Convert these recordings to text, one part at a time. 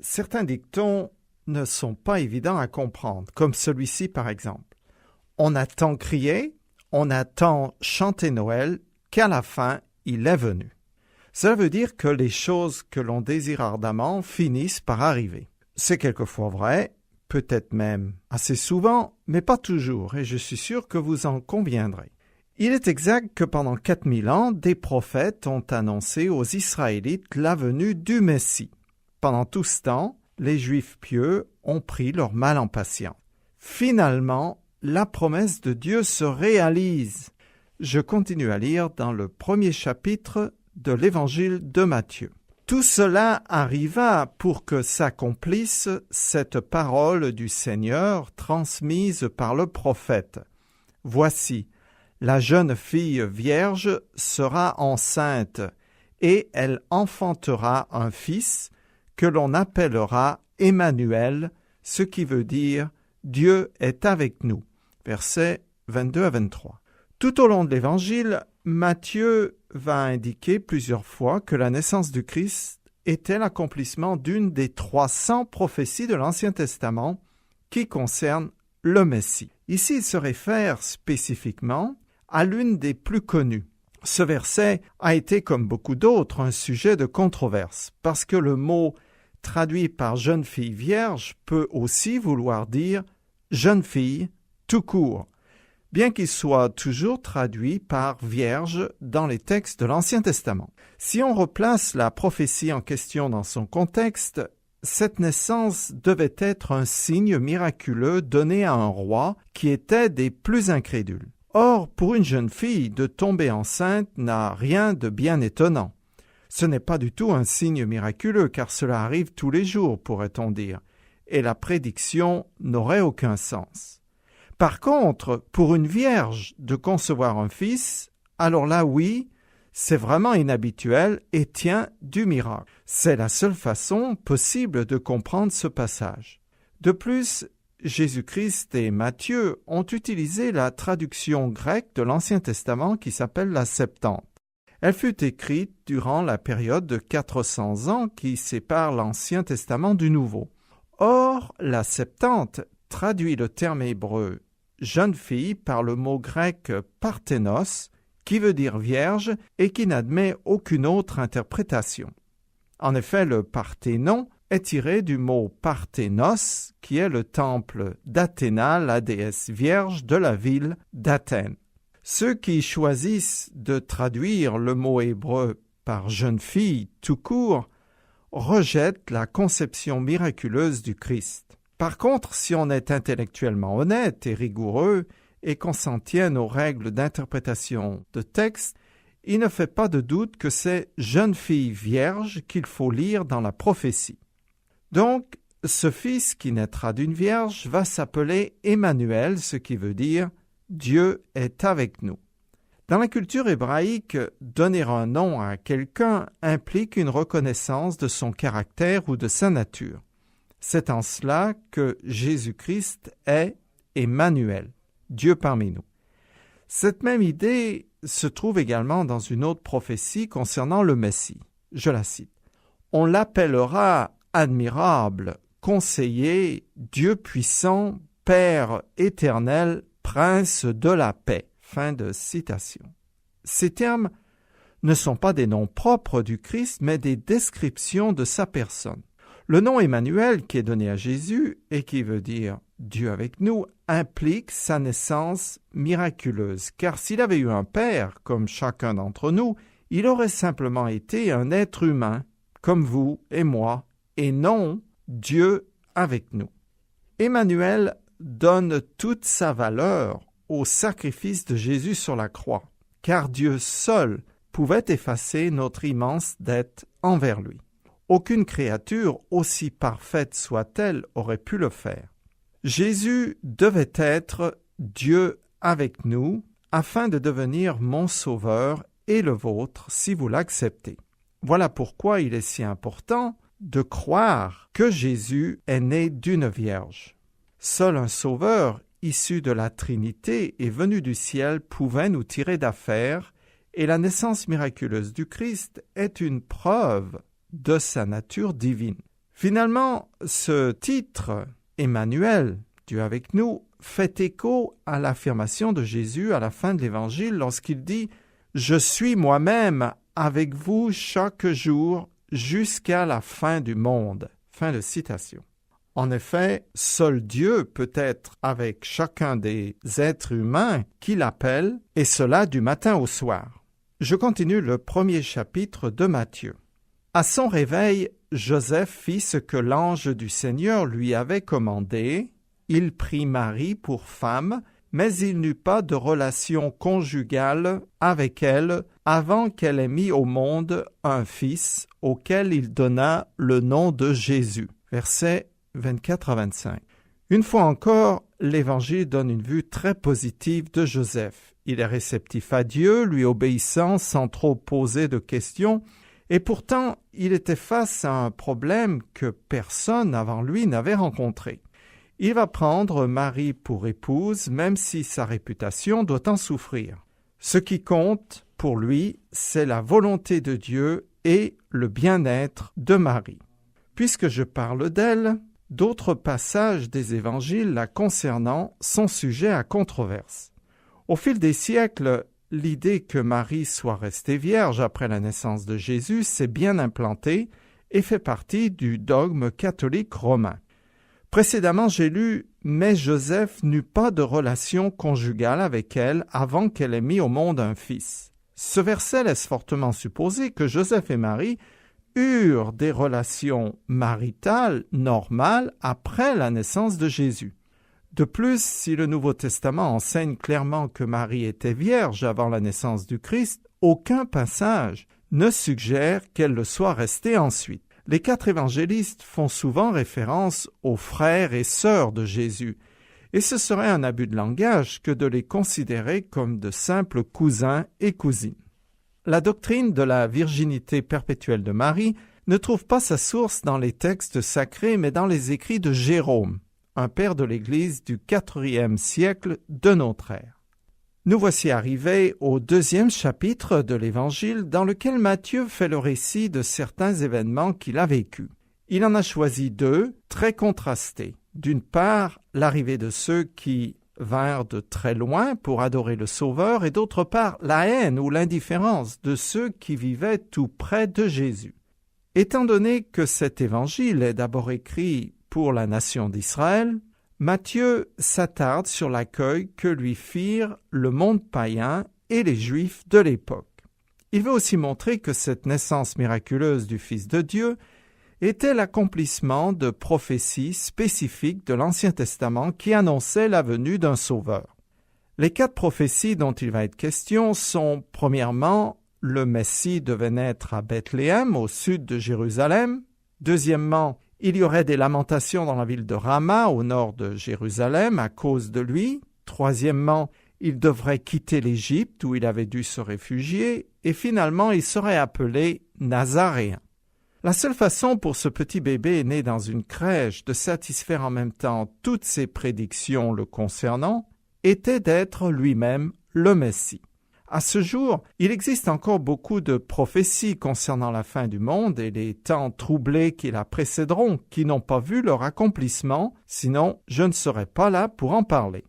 Certains dictons ne sont pas évidents à comprendre, comme celui-ci par exemple. On a tant crié, on a tant chanté Noël, qu'à la fin, il est venu. Cela veut dire que les choses que l'on désire ardemment finissent par arriver. C'est quelquefois vrai, peut-être même assez souvent, mais pas toujours, et je suis sûr que vous en conviendrez. Il est exact que pendant 4000 ans, des prophètes ont annoncé aux Israélites la venue du Messie. Pendant tout ce temps, les Juifs pieux ont pris leur mal en patience. Finalement, la promesse de Dieu se réalise. Je continue à lire dans le premier chapitre de l'Évangile de Matthieu. Tout cela arriva pour que s'accomplisse cette parole du Seigneur transmise par le prophète. Voici, la jeune fille vierge sera enceinte, et elle enfantera un fils que l'on appellera Emmanuel, ce qui veut dire « Dieu est avec nous ». Versets 22 à 23. Tout au long de l'Évangile, Matthieu va indiquer plusieurs fois que la naissance du Christ était l'accomplissement d'une des 300 prophéties de l'Ancien Testament qui concernent le Messie. Ici, il se réfère spécifiquement à l'une des plus connues. Ce verset a été, comme beaucoup d'autres, un sujet de controverse, parce que le mot traduit par jeune fille vierge peut aussi vouloir dire jeune fille tout court, bien qu'il soit toujours traduit par vierge dans les textes de l'Ancien Testament. Si on replace la prophétie en question dans son contexte, cette naissance devait être un signe miraculeux donné à un roi qui était des plus incrédules. Or, pour une jeune fille, de tomber enceinte n'a rien de bien étonnant. Ce n'est pas du tout un signe miraculeux, car cela arrive tous les jours, pourrait-on dire, et la prédiction n'aurait aucun sens. Par contre, pour une vierge de concevoir un fils, alors là, oui, c'est vraiment inhabituel et tient du miracle. C'est la seule façon possible de comprendre ce passage. De plus, Jésus-Christ et Matthieu ont utilisé la traduction grecque de l'Ancien Testament qui s'appelle la Septante. Elle fut écrite durant la période de 400 ans qui sépare l'Ancien Testament du Nouveau. Or, la Septante traduit le terme hébreu « jeune fille » par le mot grec « parthénos » qui veut dire vierge et qui n'admet aucune autre interprétation. En effet, le Parthénon est tiré du mot Parthénos, qui est le temple d'Athéna, la déesse vierge de la ville d'Athènes. Ceux qui choisissent de traduire le mot hébreu par jeune fille tout court rejettent la conception miraculeuse du Christ. Par contre, si on est intellectuellement honnête et rigoureux et qu'on s'en tienne aux règles d'interprétation de texte, il ne fait pas de doute que c'est jeune fille vierge qu'il faut lire dans la prophétie. Donc, ce fils qui naîtra d'une vierge va s'appeler Emmanuel, ce qui veut dire « Dieu est avec nous ». Dans la culture hébraïque, donner un nom à quelqu'un implique une reconnaissance de son caractère ou de sa nature. C'est en cela que Jésus-Christ est Emmanuel, Dieu parmi nous. Cette même idée se trouve également dans une autre prophétie concernant le Messie. Je la cite. « On l'appellera admirable, conseiller, Dieu puissant, Père éternel, Prince de la paix. » Fin de citation. Ces termes ne sont pas des noms propres du Christ, mais des descriptions de sa personne. Le nom Emmanuel qui est donné à Jésus et qui veut dire « Dieu avec nous » implique sa naissance miraculeuse, car s'il avait eu un père, comme chacun d'entre nous, il aurait simplement été un être humain, comme vous et moi, et non Dieu avec nous. Emmanuel donne toute sa valeur au sacrifice de Jésus sur la croix, car Dieu seul pouvait effacer notre immense dette envers lui. Aucune créature, aussi parfaite soit-elle, aurait pu le faire. Jésus devait être Dieu avec nous, afin de devenir mon sauveur et le vôtre si vous l'acceptez. Voilà pourquoi il est si important de croire que Jésus est né d'une vierge. Seul un sauveur issu de la Trinité et venu du ciel pouvait nous tirer d'affaire, et la naissance miraculeuse du Christ est une preuve de sa nature divine. Finalement, ce titre, Emmanuel, Dieu avec nous, fait écho à l'affirmation de Jésus à la fin de l'Évangile lorsqu'il dit « Je suis moi-même avec vous chaque jour jusqu'à la fin du monde ». Fin de citation. En effet, seul Dieu peut être avec chacun des êtres humains qu'il appelle, et cela du matin au soir. Je continue le premier chapitre de Matthieu. À son réveil, Joseph fit ce que l'ange du Seigneur lui avait commandé. Il prit Marie pour femme, mais il n'eut pas de relation conjugale avec elle avant qu'elle ait mis au monde un fils auquel il donna le nom de Jésus. Versets 24 à 25. Une fois encore, l'Évangile donne une vue très positive de Joseph. Il est réceptif à Dieu, lui obéissant sans trop poser de questions, et pourtant, il était face à un problème que personne avant lui n'avait rencontré. Il va prendre Marie pour épouse, même si sa réputation doit en souffrir. Ce qui compte pour lui, c'est la volonté de Dieu et le bien-être de Marie. Puisque je parle d'elle, d'autres passages des évangiles la concernant sont sujets à controverse. Au fil des siècles, l'idée que Marie soit restée vierge après la naissance de Jésus s'est bien implantée et fait partie du dogme catholique romain. Précédemment, j'ai lu « Mais Joseph n'eut pas de relation conjugale avec elle avant qu'elle ait mis au monde un fils ». Ce verset laisse fortement supposer que Joseph et Marie eurent des relations maritales normales après la naissance de Jésus. De plus, si le Nouveau Testament enseigne clairement que Marie était vierge avant la naissance du Christ, aucun passage ne suggère qu'elle le soit restée ensuite. Les 4 évangélistes font souvent référence aux frères et sœurs de Jésus, et ce serait un abus de langage que de les considérer comme de simples cousins et cousines. La doctrine de la virginité perpétuelle de Marie ne trouve pas sa source dans les textes sacrés, mais dans les écrits de Jérôme, un père de l'Église du IVe siècle de notre ère. Nous voici arrivés au 2e chapitre de l'Évangile dans lequel Matthieu fait le récit de certains événements qu'il a vécus. Il en a choisi 2 très contrastés. D'une part, l'arrivée de ceux qui vinrent de très loin pour adorer le Sauveur et d'autre part, la haine ou l'indifférence de ceux qui vivaient tout près de Jésus. Étant donné que cet Évangile est d'abord écrit pour la nation d'Israël, Matthieu s'attarde sur l'accueil que lui firent le monde païen et les Juifs de l'époque. Il veut aussi montrer que cette naissance miraculeuse du Fils de Dieu était l'accomplissement de prophéties spécifiques de l'Ancien Testament qui annonçaient la venue d'un Sauveur. Les 4 prophéties dont il va être question sont, premièrement, le Messie devait naître à Bethléem, au sud de Jérusalem. Deuxièmement, il y aurait des lamentations dans la ville de Rama, au nord de Jérusalem, à cause de lui. Troisièmement, il devrait quitter l'Égypte, où il avait dû se réfugier. Et finalement, il serait appelé Nazaréen. La seule façon pour ce petit bébé né dans une crèche de satisfaire en même temps toutes ces prédictions le concernant était d'être lui-même le Messie. À ce jour, il existe encore beaucoup de prophéties concernant la fin du monde et les temps troublés qui la précéderont, qui n'ont pas vu leur accomplissement, sinon je ne serais pas là pour en parler.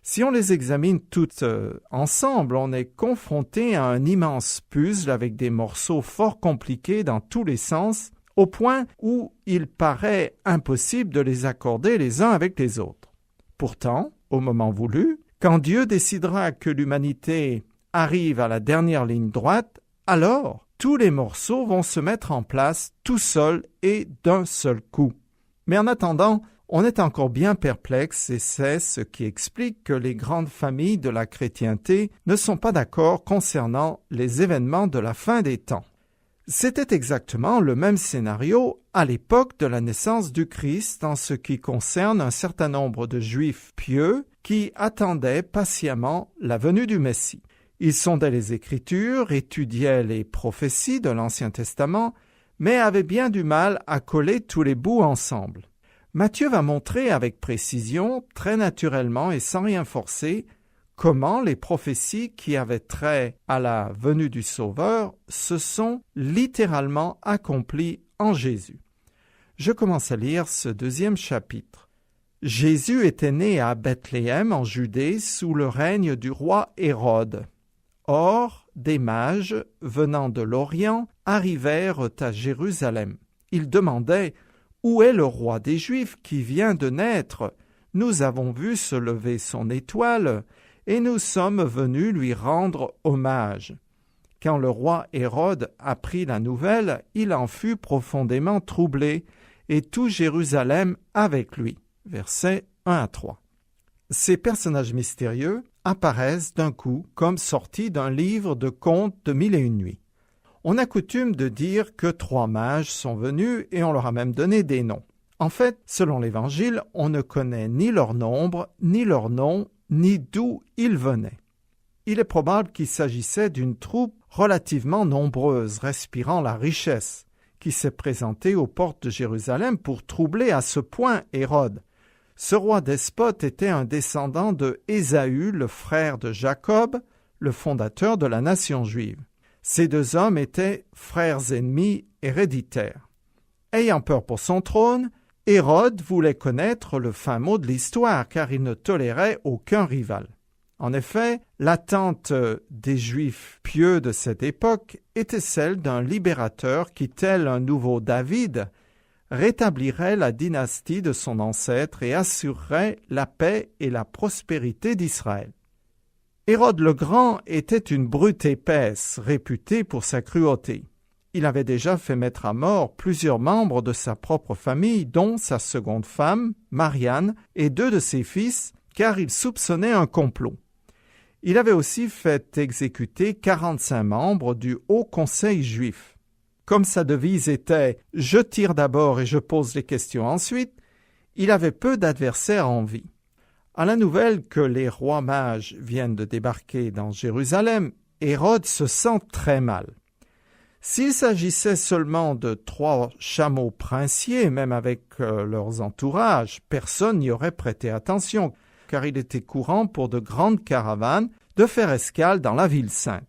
Si on les examine toutes ensemble, on est confronté à un immense puzzle avec des morceaux fort compliqués dans tous les sens, au point où il paraît impossible de les accorder les uns avec les autres. Pourtant, au moment voulu, quand Dieu décidera que l'humanité arrive à la dernière ligne droite, alors tous les morceaux vont se mettre en place tout seuls et d'un seul coup. Mais en attendant, on est encore bien perplexe et c'est ce qui explique que les grandes familles de la chrétienté ne sont pas d'accord concernant les événements de la fin des temps. C'était exactement le même scénario à l'époque de la naissance du Christ en ce qui concerne un certain nombre de Juifs pieux qui attendaient patiemment la venue du Messie. Ils sondaient les Écritures, étudiaient les prophéties de l'Ancien Testament, mais avaient bien du mal à coller tous les bouts ensemble. Matthieu va montrer avec précision, très naturellement et sans rien forcer, comment les prophéties qui avaient trait à la venue du Sauveur se sont littéralement accomplies en Jésus. Je commence à lire ce 2e chapitre. Jésus était né à Bethléem en Judée sous le règne du roi Hérode. Or, des mages venant de l'Orient arrivèrent à Jérusalem. Ils demandaient « Où est le roi des Juifs qui vient de naître ? Nous avons vu se lever son étoile et nous sommes venus lui rendre hommage. » Quand le roi Hérode apprit la nouvelle, il en fut profondément troublé, et tout Jérusalem avec lui. Versets 1 à 3. Ces personnages mystérieux apparaissent d'un coup comme sortis d'un livre de contes de 1001 nuits. On a coutume de dire que 3 mages sont venus et on leur a même donné des noms. En fait, selon l'Évangile, on ne connaît ni leur nombre, ni leur nom, ni d'où ils venaient. Il est probable qu'il s'agissait d'une troupe relativement nombreuse, respirant la richesse, qui s'est présentée aux portes de Jérusalem pour troubler à ce point Hérode. Ce roi despote était un descendant de Ésaü, le frère de Jacob, le fondateur de la nation juive. Ces 2 hommes étaient frères ennemis héréditaires. Ayant peur pour son trône, Hérode voulait connaître le fin mot de l'histoire, car il ne tolérait aucun rival. En effet, l'attente des Juifs pieux de cette époque était celle d'un libérateur qui, tel un nouveau David, rétablirait la dynastie de son ancêtre et assurerait la paix et la prospérité d'Israël. Hérode le Grand était une brute épaisse, réputée pour sa cruauté. Il avait déjà fait mettre à mort plusieurs membres de sa propre famille, dont sa seconde femme, Marianne, et 2 de ses fils, car il soupçonnait un complot. Il avait aussi fait exécuter 45 membres du Haut Conseil juif. Comme sa devise était « Je tire d'abord et je pose les questions ensuite », il avait peu d'adversaires en vie. À la nouvelle que les rois mages viennent de débarquer dans Jérusalem, Hérode se sent très mal. S'il s'agissait seulement de 3 chameaux princiers, même avec leurs entourages, personne n'y aurait prêté attention, car il était courant pour de grandes caravanes de faire escale dans la ville sainte.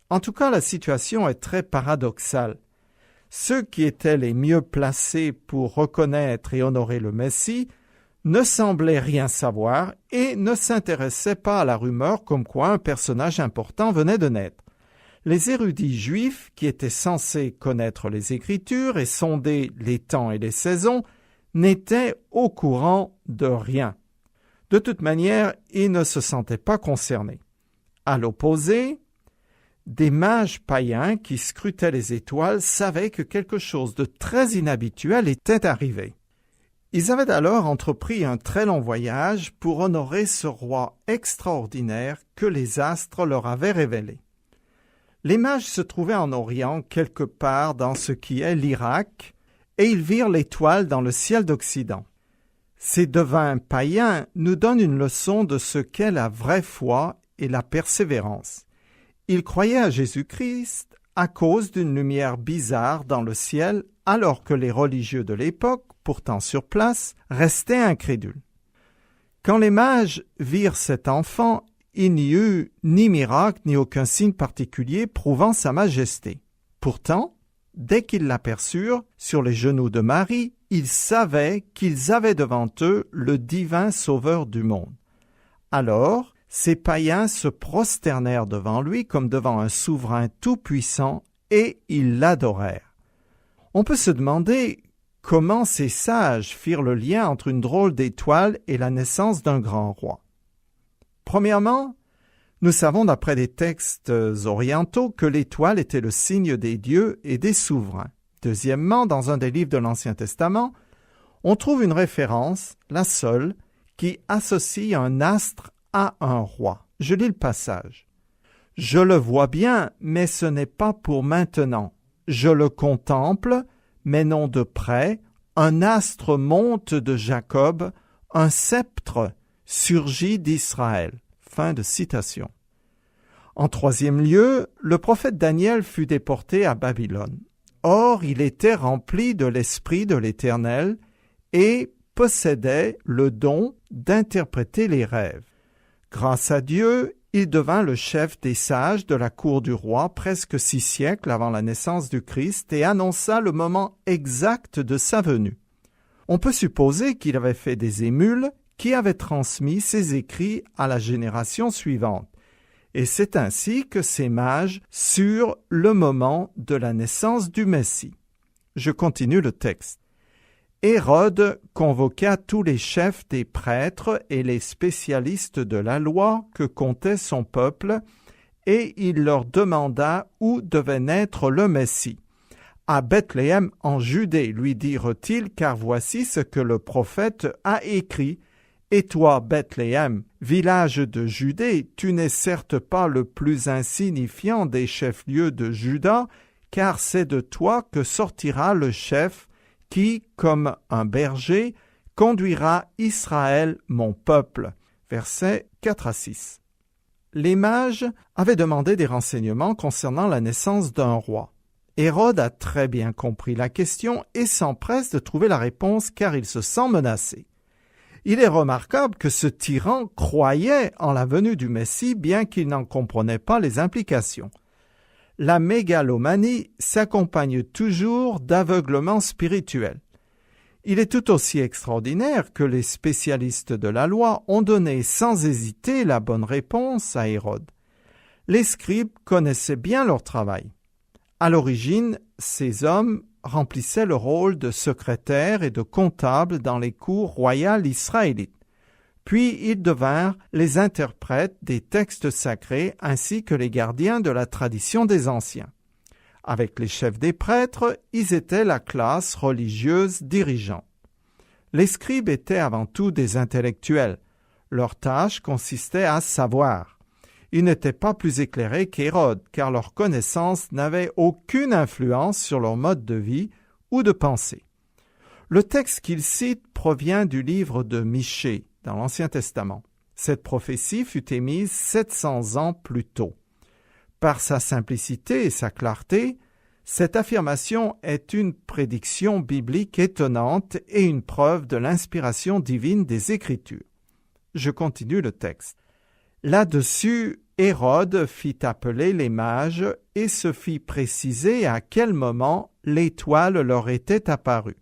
En tout cas, la situation est très paradoxale. Ceux qui étaient les mieux placés pour reconnaître et honorer le Messie ne semblaient rien savoir et ne s'intéressaient pas à la rumeur comme quoi un personnage important venait de naître. Les érudits juifs, qui étaient censés connaître les Écritures et sonder les temps et les saisons, n'étaient au courant de rien. De toute manière, ils ne se sentaient pas concernés. À l'opposé, des mages païens qui scrutaient les étoiles savaient que quelque chose de très inhabituel était arrivé. Ils avaient alors entrepris un très long voyage pour honorer ce roi extraordinaire que les astres leur avaient révélé. Les mages se trouvaient en Orient quelque part dans ce qui est l'Irak, et ils virent l'étoile dans le ciel d'Occident. Ces devins païens nous donnent une leçon de ce qu'est la vraie foi et la persévérance. Ils croyaient à Jésus-Christ à cause d'une lumière bizarre dans le ciel, alors que les religieux de l'époque, pourtant sur place, restaient incrédules. Quand les mages virent cet enfant, il n'y eut ni miracle ni aucun signe particulier prouvant sa majesté. Pourtant, dès qu'ils l'aperçurent sur les genoux de Marie, ils savaient qu'ils avaient devant eux le divin Sauveur du monde. Alors, ces païens se prosternèrent devant lui comme devant un souverain tout-puissant et ils l'adorèrent. On peut se demander comment ces sages firent le lien entre une drôle d'étoile et la naissance d'un grand roi. Premièrement, nous savons d'après des textes orientaux que l'étoile était le signe des dieux et des souverains. Deuxièmement, dans un des livres de l'Ancien Testament, on trouve une référence, la seule, qui associe un astre à un roi. Je lis le passage. « Je le vois bien, mais ce n'est pas pour maintenant. Je le contemple, mais non de près. Un astre monte de Jacob, un sceptre surgit d'Israël. » Fin de citation. En troisième lieu, le prophète Daniel fut déporté à Babylone. Or, il était rempli de l'Esprit de l'Éternel et possédait le don d'interpréter les rêves. Grâce à Dieu, il devint le chef des sages de la cour du roi presque 6 siècles avant la naissance du Christ et annonça le moment exact de sa venue. On peut supposer qu'il avait fait des émules qui avaient transmis ses écrits à la génération suivante. Et c'est ainsi que ces mages surent le moment de la naissance du Messie. Je continue le texte. Hérode convoqua tous les chefs des prêtres et les spécialistes de la loi que comptait son peuple, et il leur demanda où devait naître le Messie. À Bethléem en Judée, lui dirent-ils, car voici ce que le prophète a écrit. Et toi, Bethléem, village de Judée, tu n'es certes pas le plus insignifiant des chefs-lieux de Juda, car c'est de toi que sortira le chef qui, comme un berger, conduira Israël, mon peuple. Versets 4 à 6. Les mages avaient demandé des renseignements concernant la naissance d'un roi. Hérode a très bien compris la question et s'empresse de trouver la réponse car il se sent menacé. Il est remarquable que ce tyran croyait en la venue du Messie bien qu'il n'en comprenait pas les implications. La mégalomanie s'accompagne toujours d'aveuglement spirituel. Il est tout aussi extraordinaire que les spécialistes de la loi ont donné sans hésiter la bonne réponse à Hérode. Les scribes connaissaient bien leur travail. À l'origine, ces hommes remplissaient le rôle de secrétaires et de comptables dans les cours royales israélites. Puis ils devinrent les interprètes des textes sacrés ainsi que les gardiens de la tradition des anciens. Avec les chefs des prêtres, ils étaient la classe religieuse dirigeante. Les scribes étaient avant tout des intellectuels. Leur tâche consistait à savoir. Ils n'étaient pas plus éclairés qu'Hérode, car leur connaissance n'avait aucune influence sur leur mode de vie ou de pensée. Le texte qu'il cite provient du livre de Michée, dans l'Ancien Testament. Cette prophétie fut émise 700 ans plus tôt. Par sa simplicité et sa clarté, cette affirmation est une prédiction biblique étonnante et une preuve de l'inspiration divine des Écritures. Je continue le texte. Là-dessus, Hérode fit appeler les mages et se fit préciser à quel moment l'étoile leur était apparue.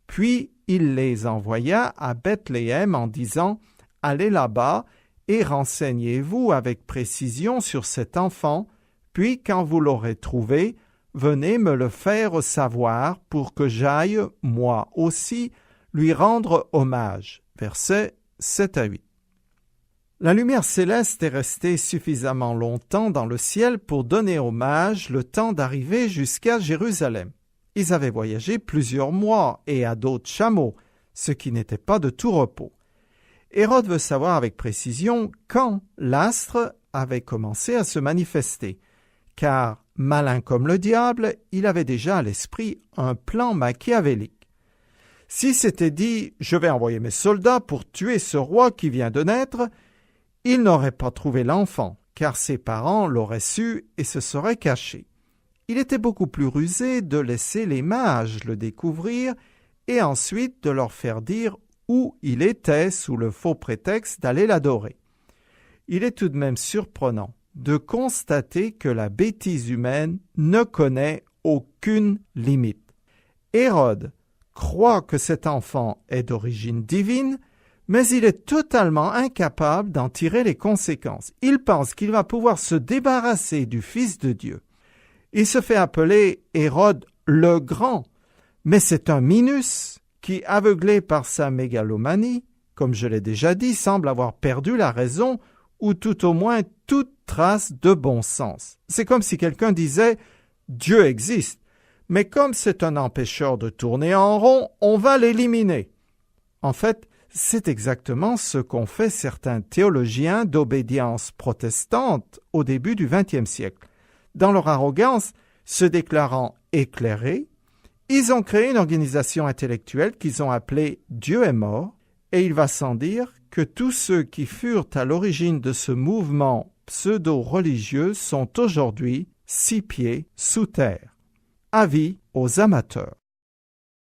Puis il les envoya à Bethléem en disant « Allez là-bas et renseignez-vous avec précision sur cet enfant, puis quand vous l'aurez trouvé, venez me le faire savoir pour que j'aille, moi aussi, lui rendre hommage. » Versets 7 à 8. La lumière céleste est restée suffisamment longtemps dans le ciel pour donner aux mages le temps d'arriver jusqu'à Jérusalem. Ils avaient voyagé plusieurs mois et à dos de chameaux, ce qui n'était pas de tout repos. Hérode veut savoir avec précision quand l'astre avait commencé à se manifester, car, malin comme le diable, il avait déjà à l'esprit un plan machiavélique. Si s'était dit « Je vais envoyer mes soldats pour tuer ce roi qui vient de naître », il n'aurait pas trouvé l'enfant, car ses parents l'auraient su et se seraient cachés. Il était beaucoup plus rusé de laisser les mages le découvrir et ensuite de leur faire dire où il était sous le faux prétexte d'aller l'adorer. Il est tout de même surprenant de constater que la bêtise humaine ne connaît aucune limite. Hérode croit que cet enfant est d'origine divine, mais il est totalement incapable d'en tirer les conséquences. Il pense qu'il va pouvoir se débarrasser du Fils de Dieu. Il se fait appeler Hérode le Grand, mais c'est un minus qui, aveuglé par sa mégalomanie, comme je l'ai déjà dit, semble avoir perdu la raison ou tout au moins toute trace de bon sens. C'est comme si quelqu'un disait « Dieu existe, mais comme c'est un empêcheur de tourner en rond, on va l'éliminer. » En fait, c'est exactement ce qu'ont fait certains théologiens d'obédience protestante au début du XXe siècle. Dans leur arrogance, se déclarant éclairés, ils ont créé une organisation intellectuelle qu'ils ont appelée « Dieu est mort », et il va sans dire que tous ceux qui furent à l'origine de ce mouvement pseudo-religieux sont aujourd'hui 6 pieds sous terre. Avis aux amateurs.